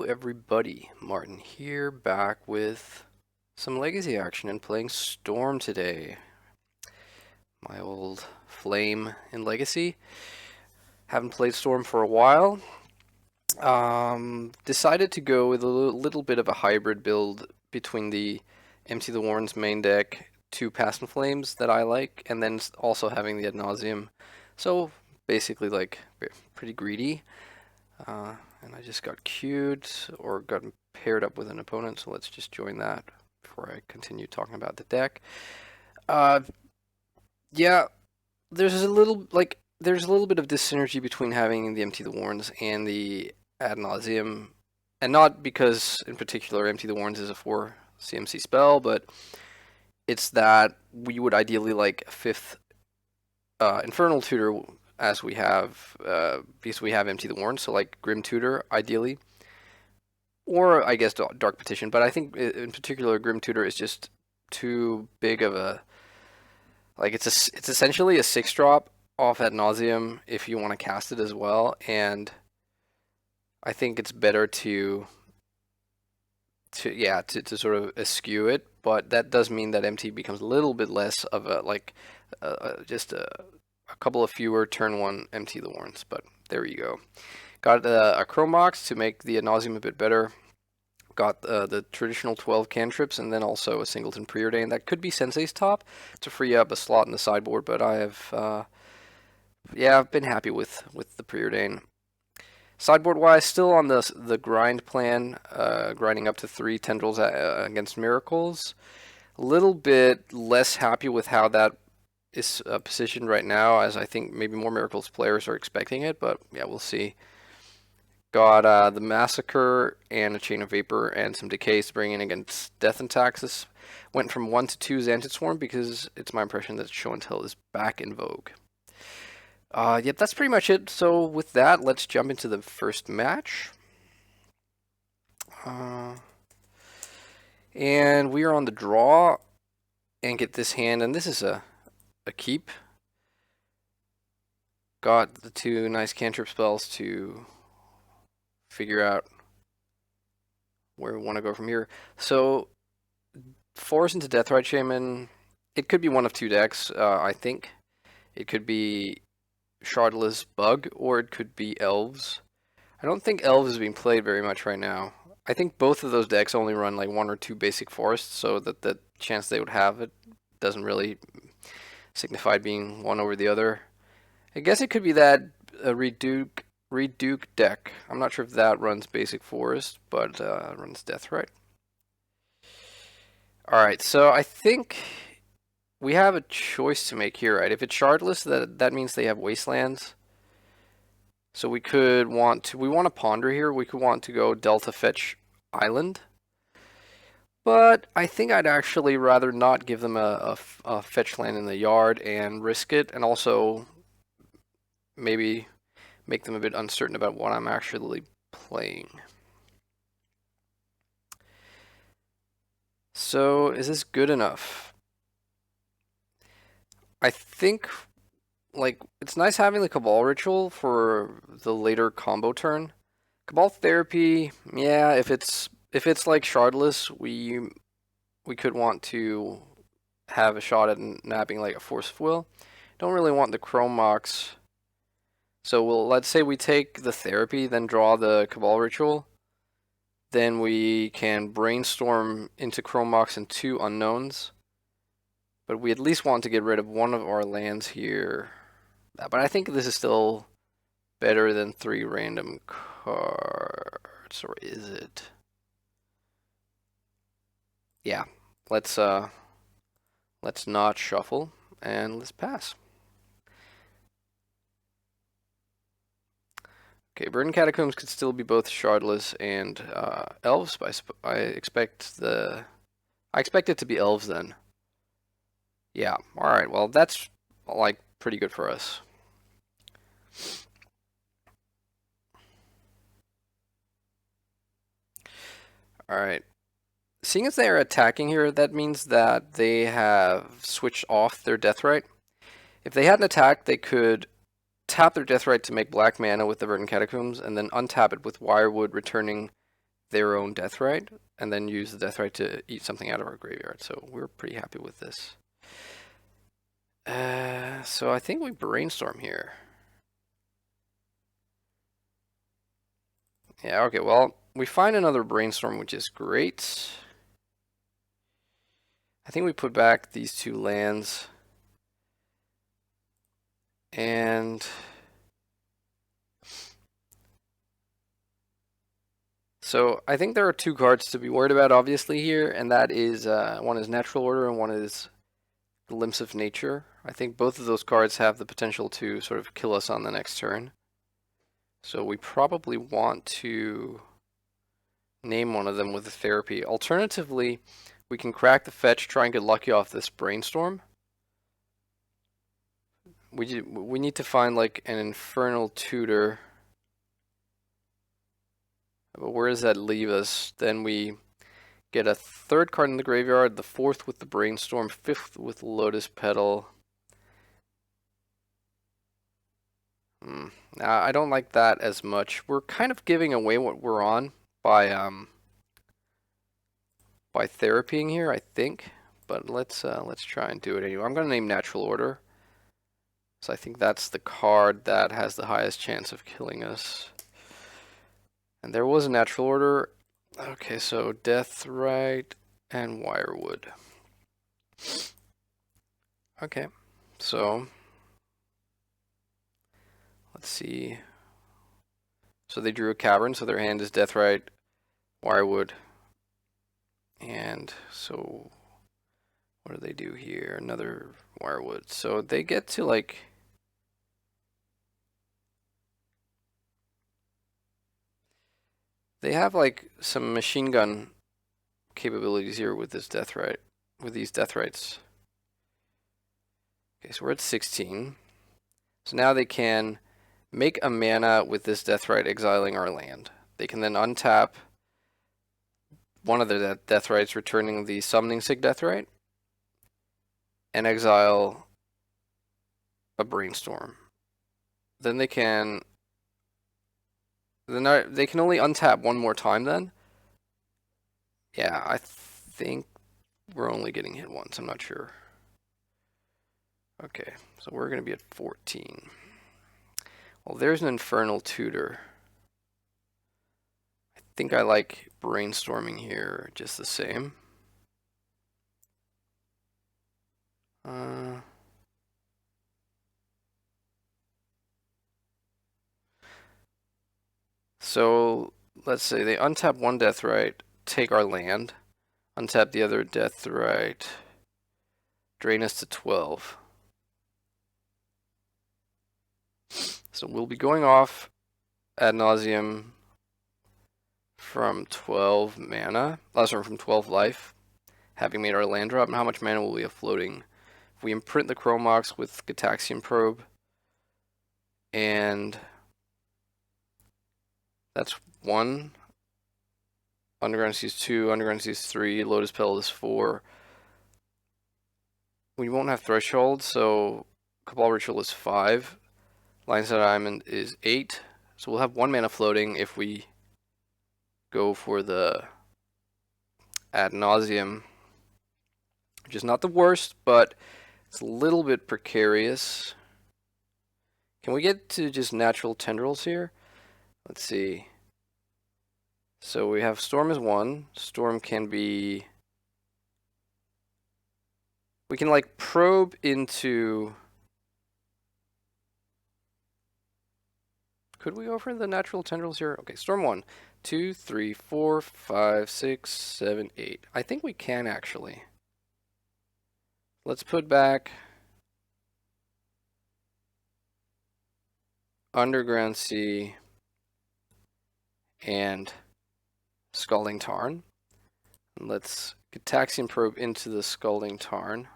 everybody, Martin here, back with some Legacy action and playing Storm today. My old flame in Legacy. Haven't played Storm for a while. Decided to go with a little bit of a hybrid build between the Empty the Warrens main deck, two Past and Flames that I like, and then also having the Ad Nauseam. So basically, like, pretty greedy. And I just got queued or got paired up with an opponent, so let's just join that before I continue talking about the deck. Uh, yeah, there's a little bit of dissynergy between having the Empty the Warrens and the Ad Nauseam, and not because in particular Empty the Warrens is a 4 CMC spell, but it's that we would ideally like a fifth Infernal Tutor as we have, because we have Empty the Warrens, so like Grim Tutor ideally, or I guess Dark Petition. But I think in particular Grim Tutor is just too big of a, like, it's essentially a 6-drop off Ad Nauseam if you want to cast it as well, and I think it's better to sort of eschew it, but that does mean that MT becomes a little bit less of a, like, just a couple of fewer turn 1 Empty the Warrens, but there you go. Got a Chromox to make the Ad Nauseam a bit better. Got the traditional 12 cantrips, and then also a Singleton Preordain. That could be Sensei's top to free up a slot in the sideboard, but I have, I've been happy with the Preordain. Sideboard-wise, still on the grind plan, grinding up to 3 Tendrils against Miracles. A little bit less happy with how that is positioned right now, as I think maybe more Miracles players are expecting it, but yeah, we'll see. Got the Massacre and a Chain of Vapor and some Decays to bring in against Death and Taxes. Went from 1 to 2 Xantid Swarm because it's my impression that Show and Tell is back in vogue. Yep, that's pretty much it. So with that, let's jump into the first match. And we are on the draw and get this hand, and this is a keep. Got the 2 nice cantrip spells to figure out where we want to go from here. So, Force into Deathrite Shaman, it could be one of 2 decks, I think. It could be Shardless Bug, or it could be Elves. I don't think Elves is being played very much right now. I think both of those decks only run like 1 or 2 basic forests, so that the chance they would have it doesn't really signify being one over the other. I guess it could be that Reduke deck. I'm not sure if that runs basic forest, but runs Deathrite. Alright, so I think we have a choice to make here, right? If it's Shardless, that means they have Wastelands. So we want to ponder here. We could want to go Delta Fetch Island. But I think I'd actually rather not give them a fetch land in the yard and risk it, and also maybe make them a bit uncertain about what I'm actually playing. So is this good enough? I think, like, it's nice having the Cabal Ritual for the later combo turn. Cabal Therapy, yeah, if it's like Shardless, we could want to have a shot at nabbing like a Force of Will. Don't really want the Chromox. So let's say we take the Therapy, then draw the Cabal Ritual. Then we can brainstorm into Chromox and 2 unknowns. But we at least want to get rid of one of our lands here. But I think this is still better than 3 random cards, or is it? Yeah, let's not shuffle and let's pass. Okay, Verdant Catacombs could still be both Shardless and Elves, but I expect it to be Elves then. Yeah, alright, well that's, like, pretty good for us. Alright. Seeing as they are attacking here, that means that they have switched off their Deathrite. If they hadn't attacked, they could tap their Deathrite to make black mana with the Verdant Catacombs, and then untap it with Wirewood, returning their own Deathrite and then use the Deathrite to eat something out of our graveyard. So we're pretty happy with this. So I think we brainstorm here. Yeah, okay, well, we find another brainstorm, which is great. I think we put back these two lands. And so I think there are two cards to be worried about, obviously, here, and that is one is Natural Order and one is Glimpse of Nature. I think both of those cards have the potential to sort of kill us on the next turn. So we probably want to name one of them with a therapy. Alternatively, we can crack the fetch, try and get lucky off this brainstorm. We need to find like an Infernal Tutor. But where does that leave us? Then we get a third card in the graveyard, the fourth with the brainstorm, fifth with Lotus Petal. I don't like that as much. We're kind of giving away what we're on by therapying here, I think. But let's try and do it anyway. I'm gonna name Natural Order. So I think that's the card that has the highest chance of killing us. And there was a Natural Order. Okay, so Deathrite and Wirewood. Okay, so let's see. So they drew a Cavern, so their hand is Deathrite, Wirewood, and so what do they do here? Another Wirewood. So they get to like they have like some machine gun capabilities here with this Deathrite, with these Deathrites. Okay, so we're at 16. So now they can make a mana with this Deathrite exiling our land. They can then untap one of their Deathrites, returning the Summoning Sig Deathrite, and exile a Brainstorm. Then they can only untap one more time then. Yeah, I think we're only getting hit once, I'm not sure. Okay, so we're going to be at 14. Well, there's an Infernal Tutor. I think I like brainstorming here just the same. So let's say they untap one Deathrite, take our land, untap the other Deathrite, drain us to 12. So we'll be going off ad nauseum from 12 mana, sorry, from 12 life, having made our land drop. And how much mana will we have floating? If we imprint the Chromox with Gataxian Probe, and that's 1. Underground Seas 2, Underground Seas 3, Lotus Petal is 4. We won't have Threshold, so Cabal Ritual is 5. Lion's Head Diamond is 8. So we'll have 1 mana floating if we go for the ad nauseum, which is not the worst, but it's a little bit precarious. Can we get to just natural tendrils here? Let's see. So we have Storm is 1. Storm can be... We can like probe into... Could we go for the natural tendrils here? Okay, Storm 1. 2, 3, 4, 5, 6, 7, 8. I think we can actually. Let's put back Underground Sea and Scalding Tarn. And let's Gataxian Probe into the Scalding Tarn.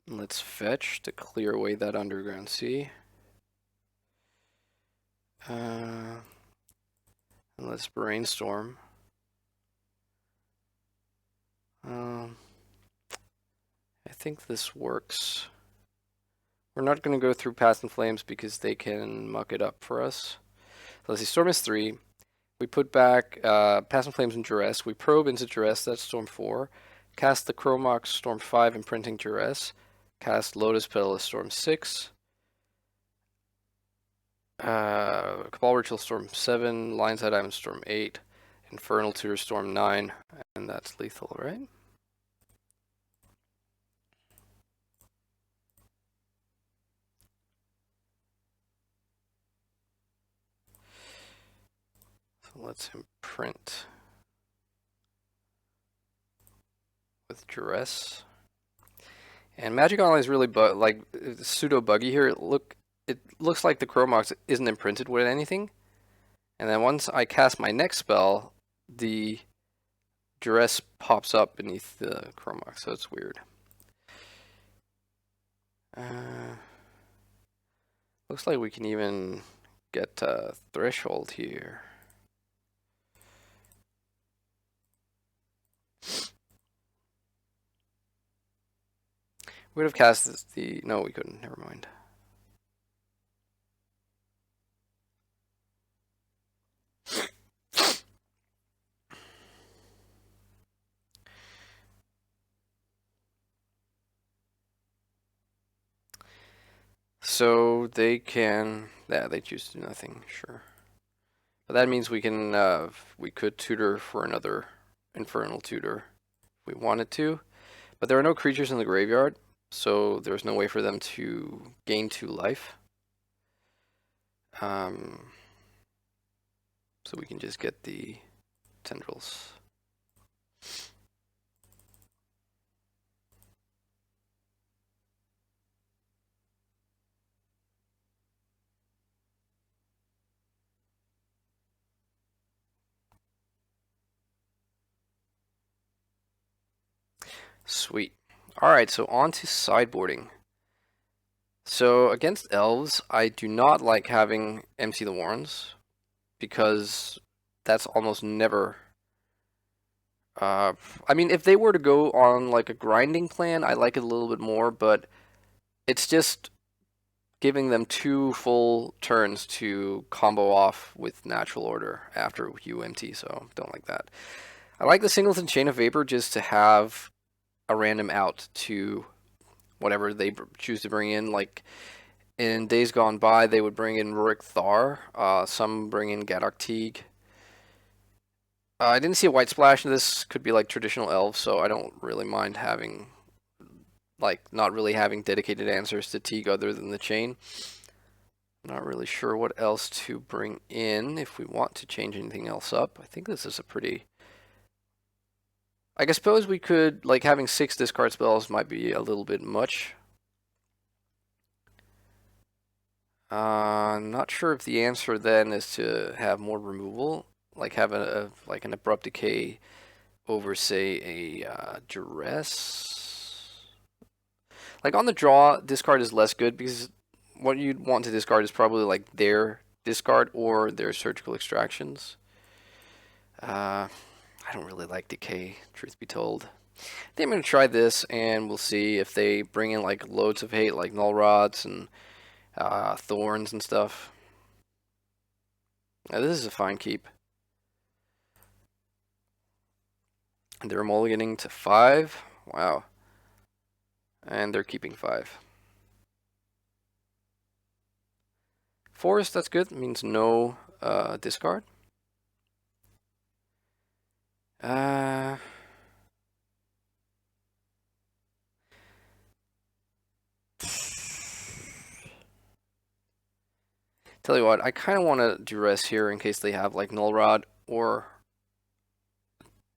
And let's fetch to clear away that Underground Sea. And let's brainstorm. I think this works. We're not going to go through Past in Flames because they can muck it up for us. let's see, Storm is 3. We put back Passing Flames and Duress. We probe into Duress, that's Storm 4. Cast the Chromox, Storm 5, Imprinting Duress. Cast Lotus Petal as Storm 6. Cabal Ritual Storm 7. Lionside Diamond Storm 8. Infernal Tutor Storm 9. And that's lethal, right? So let's imprint with Duress. And Magic Online is really pseudo buggy here. It looks like the Chromox isn't imprinted with anything. And then once I cast my next spell, the Duress pops up beneath the Chromox, so it's weird. Looks like we can even get Threshold here. We would have cast no, we couldn't. Never mind. So they can, yeah, they choose to do nothing, sure. But that means we could tutor for another Infernal Tutor if we wanted to. But there are no creatures in the graveyard, so there's no way for them to gain 2 life. So we can just get the tendrils. Sweet. Alright, so on to sideboarding. So against Elves, I do not like having Empty the Warrens, because that's almost never... I mean, if they were to go on like a grinding plan, I like it a little bit more, but it's just giving them 2 full turns to combo off with Natural Order after you empty, so don't like that. I like the Singleton Chain of Vapor just to have a random out to whatever they choose to bring in. Like in days gone by, they would bring in Rurik Thar. Some bring in Gadok Teague. I didn't see a white splash in this. Could be like traditional elves, so I don't really mind having, like, not really having dedicated answers to Teague other than the chain. Not really sure what else to bring in if we want to change anything else up. I think this is a pretty... I suppose we could, like, having 6 discard spells might be a little bit much. I'm not sure if the answer then is to have more removal, like have like an Abrupt Decay over, say, a Duress. Like on the draw, discard is less good because what you'd want to discard is probably like their discard or their Surgical Extractions. I don't really like Decay, truth be told. I think I'm going to try this, and we'll see if they bring in like loads of hate, like Null Rods and Thorns and stuff. Now, this is a fine keep. And they're mulliganing to 5. Wow. And they're keeping 5. Forest, that's good. It means no discard. Tell you what, I kind of want to Duress here in case they have like Null Rod or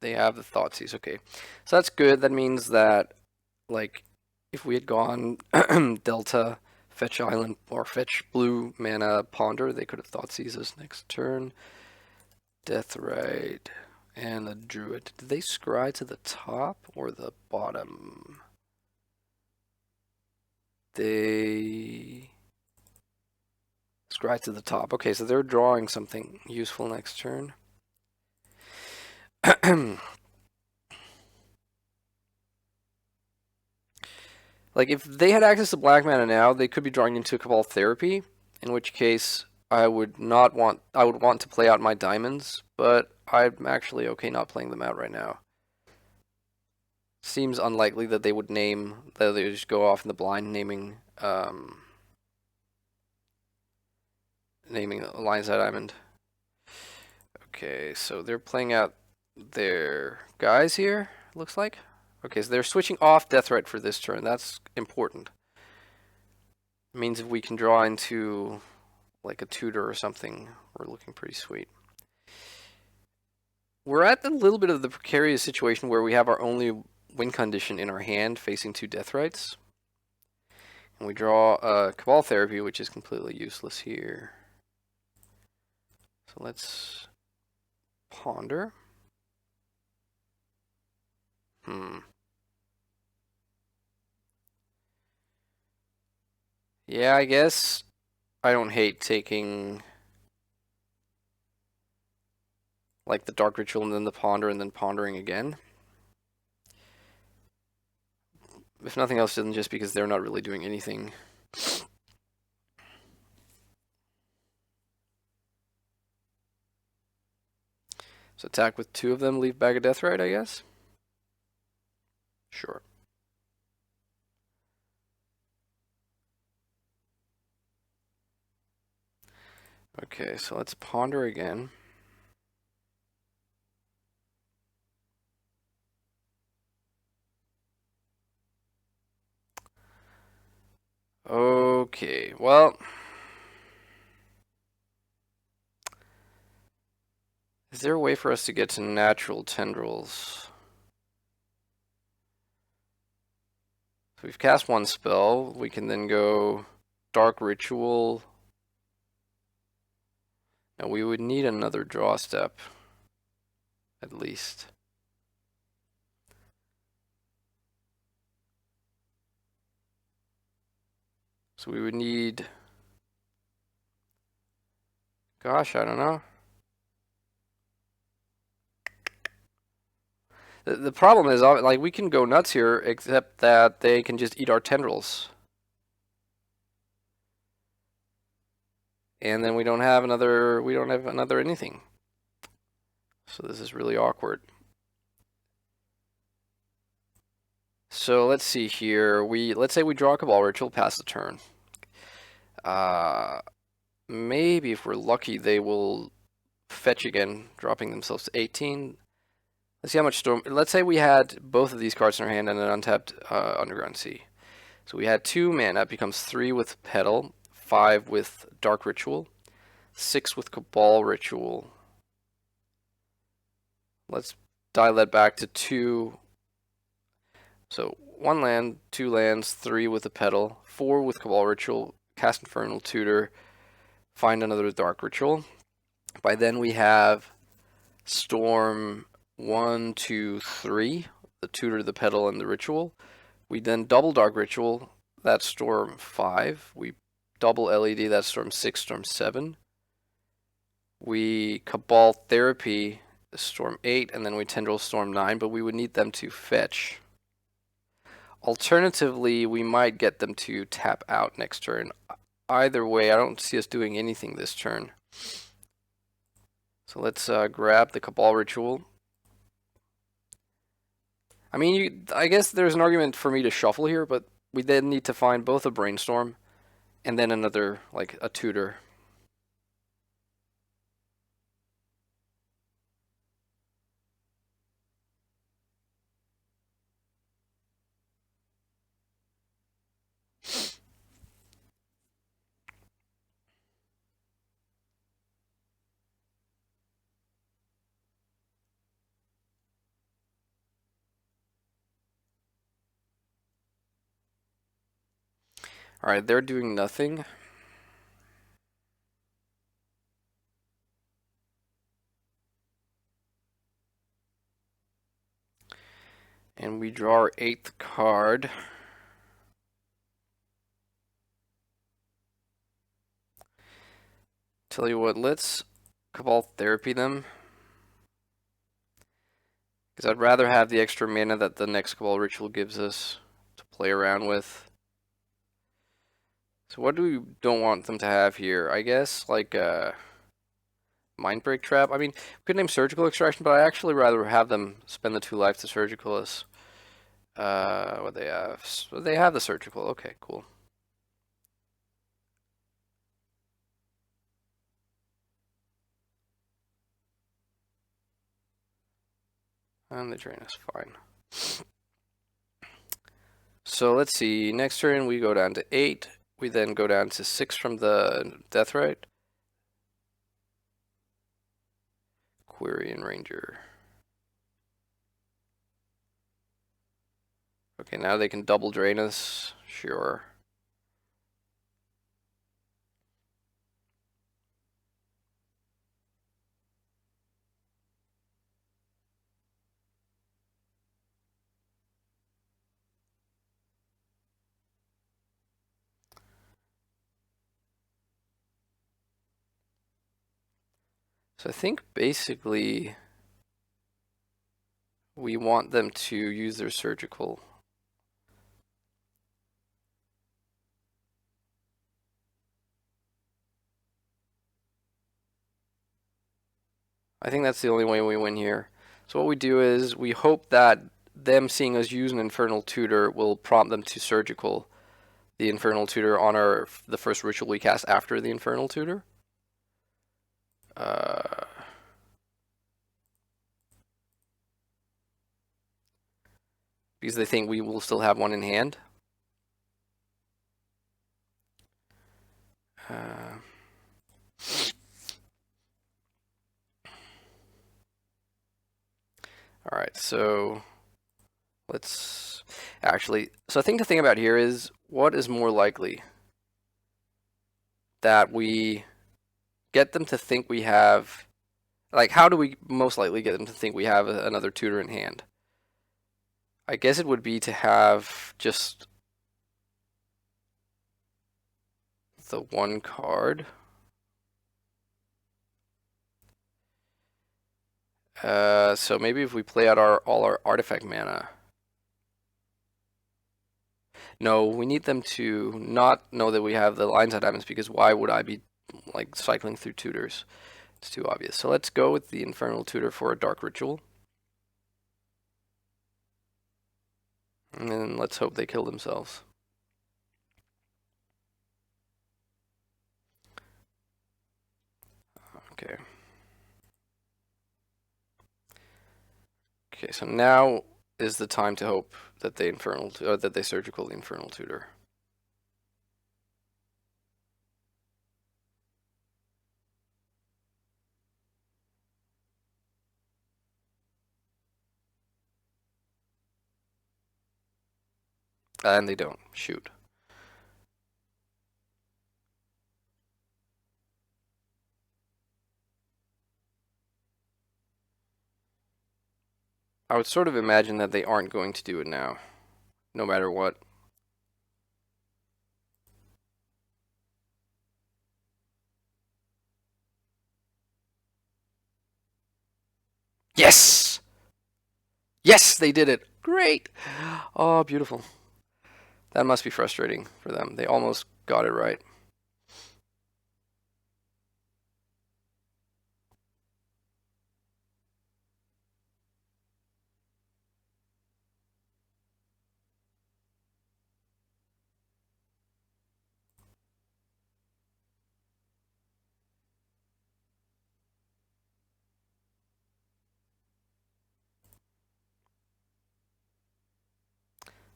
they have the Thoughtseize. Okay, so that's good. That means that, like, if we had gone Delta, Fetch Island, or Fetch Blue Mana Ponder, they could have Thoughtseize us next turn. Deathrite and the Druid. Did they scry to the top or the bottom? They scry to the top. Okay, so they're drawing something useful next turn. Like, if they had access to black mana now, they could be drawing into Cabal Therapy, in which case I would not want. I would want to play out my diamonds, but I'm actually okay not playing them out right now. Seems unlikely that they would name. That they would just go off in the blind naming. Naming Lion's Eye Diamond. Okay, so they're playing out their guys here. Looks like. Okay, so they're switching off Death Threat for this turn. That's important. It means if we can draw into like a tutor or something, we're looking pretty sweet. We're at a little bit of the precarious situation where we have our only win condition in our hand facing two Deathrights. And we draw a Cabal Therapy, which is completely useless here. So let's ponder. Yeah, I guess I don't hate taking like the Dark Ritual and then the Ponder and then pondering again. If nothing else, then just because they're not really doing anything. So attack with two of them, leave back a Deathrite, I guess? Sure. Okay, so let's ponder again. Okay, well, is there a way for us to get to natural tendrils? So we've cast one spell. We can then go Dark Ritual. Now we would need another draw step, at least. So we would need, gosh, I don't know. The problem is, like, we can go nuts here, except that they can just eat our tendrils. And then we don't have another anything. So this is really awkward. So let's see here. Let's say we draw a Cabal Ritual, pass the turn. Maybe if we're lucky, they will fetch again, dropping themselves to 18. Let's see how much Storm. Let's say we had both of these cards in our hand and an untapped Underground Sea. So we had 2 mana. That becomes 3 with Petal, 5 with Dark Ritual, 6 with Cabal Ritual. Let's dial that back to 2. So 1 land, 2 lands, 3 with a Petal, 4 with Cabal Ritual, cast Infernal Tutor, find another Dark Ritual. By then we have Storm 1, 2, 3, the Tutor, the Petal, and the Ritual. We then double Dark Ritual, that's Storm 5. We double LED, that's Storm 6, Storm 7. We Cabal Therapy, Storm 8, and then we Tendril Storm 9, but we would need them to fetch. Alternatively, we might get them to tap out next turn. Either way, I don't see us doing anything this turn. So let's grab the Cabal Ritual. I mean, I guess there's an argument for me to shuffle here, but we then need to find both a Brainstorm and then another, like, a Tutor. Alright, they're doing nothing. And we draw our 8th card. Tell you what, let's Cabal Therapy them. Because I'd rather have the extra mana that the next Cabal Ritual gives us to play around with. So what do we don't want them to have here? I guess like Mind Break Trap. I mean, we could name Surgical Extraction, but I actually rather have them spend the 2 life to Surgicalist. What they have? So they have the Surgical. Okay, cool. And the drain is fine. So let's see. Next turn we go down to 8. We then go down to 6 from the Deathrite. Quirion Ranger. Okay, now they can double drain us. Sure. So I think basically we want them to use their Surgical. I think that's the only way we win here. So what we do is we hope that them seeing us use an Infernal Tutor will prompt them to Surgical the Infernal Tutor on the first ritual we cast after the Infernal Tutor. Because they think we will still have one in hand. All right, so let's actually. So I think the thing about here is what is more likely that we get them to think we have. Like, how do we most likely get them to think we have another tutor in hand? I guess it would be to have just the one card. So maybe if we play out all our artifact mana. No, we need them to not know that we have the lines of diamonds, because why would I be like cycling through tutors? It's too obvious. So let's go with the Infernal Tutor for a Dark Ritual. And then let's hope they kill themselves. Okay. Okay, so now is the time to hope that they Surgical the Infernal Tutor. And they don't. Shoot. I would sort of imagine that they aren't going to do it now, no matter what. Yes! Yes, they did it. Great. Oh, beautiful. That must be frustrating for them. They almost got it right.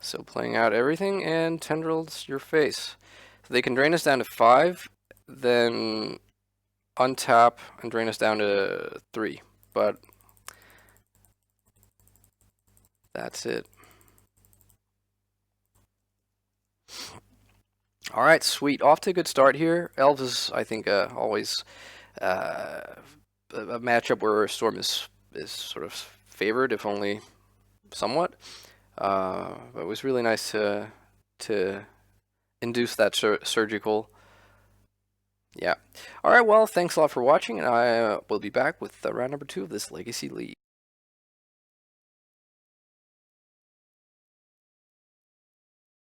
So playing out everything and tendrils your face. So they can drain us down to 5, then untap and drain us down to 3. But that's it. All right, sweet. Off to a good start here. Elves is, I think, always a matchup where Storm is sort of favored, if only somewhat. But it was really nice to induce that surgical. Yeah. All right. Well, thanks a lot for watching, and I will be back with round number 2 of this Legacy League.